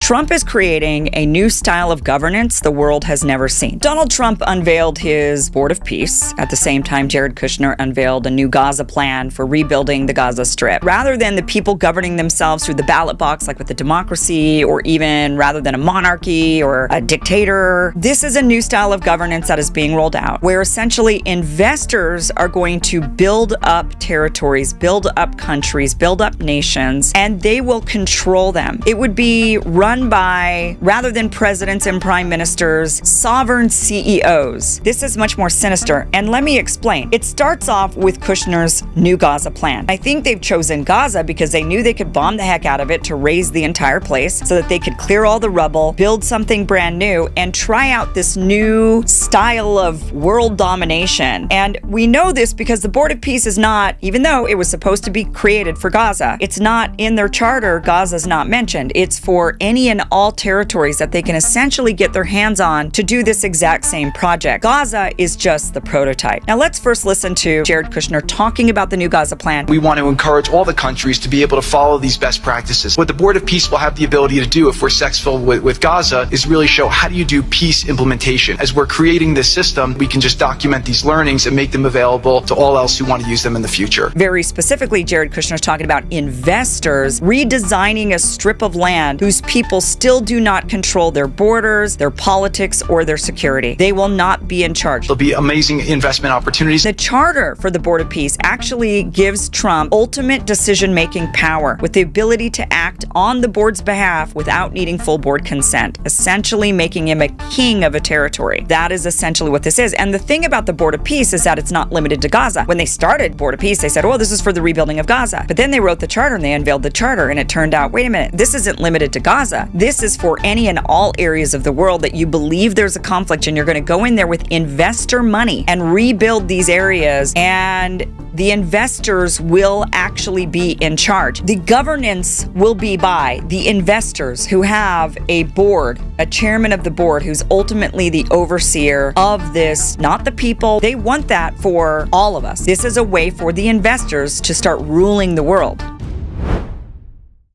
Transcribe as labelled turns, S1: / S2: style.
S1: Trump is creating a new style of governance the world has never seen. Donald Trump unveiled his Board of Peace. At the same time, Jared Kushner unveiled a new Gaza plan for rebuilding the Gaza Strip. Rather than the people governing themselves through the ballot box, like with a democracy, or even rather than a monarchy or a dictator, this is a new style of governance that is being rolled out, where essentially investors are going to build up territories, build up countries, build up nations, and they will control them. It would be run by, rather than presidents and prime ministers, sovereign CEOs. This is much more sinister, and let me explain. It starts off with Kushner's new Gaza plan. I think they've chosen Gaza because they knew they could bomb the heck out of it to raise the entire place so that they could clear all the rubble, build something brand new, and try out this new style of world domination. And we know this because the Board of Peace is not, even though it was supposed to be created for Gaza, it's not in their charter. Gaza's not mentioned. It's for any and all territories that they can essentially get their hands on to do this exact same project. Gaza is just the prototype. Now let's first listen to Jared Kushner talking about the new Gaza plan.
S2: We want to encourage all the countries to be able to follow these best practices. What the Board of Peace will have the ability to do if we're successful with Gaza is really show how do you do peace implementation. As we're creating this system, we can just document these learnings and make them available to all else who want to use them in the future.
S1: Very specifically, Jared Kushner is talking about investors redesigning a strip of land whose people still do not control their borders, their politics, or their security. They will not be in charge.
S2: There'll be amazing investment opportunities.
S1: The charter for the Board of Peace actually gives Trump ultimate decision-making power with the ability to act on the board's behalf without needing full board consent, essentially making him a king of a territory. That is essentially what this is. And the thing about the Board of Peace is that it's not limited to Gaza. When they started Board of Peace, they said, oh, this is for the rebuilding of Gaza. But then they wrote the charter and they unveiled the charter, and it turned out, wait a minute, this isn't limited to Gaza. This is for any and all areas of the world that you believe there's a conflict, and you're going to go in there with investor money and rebuild these areas, and the investors will actually be in charge. The governance will be by the investors who have a board, a chairman of the board who's ultimately the overseer of this, not the people. They want that for all of us. This is a way for the investors to start ruling the world.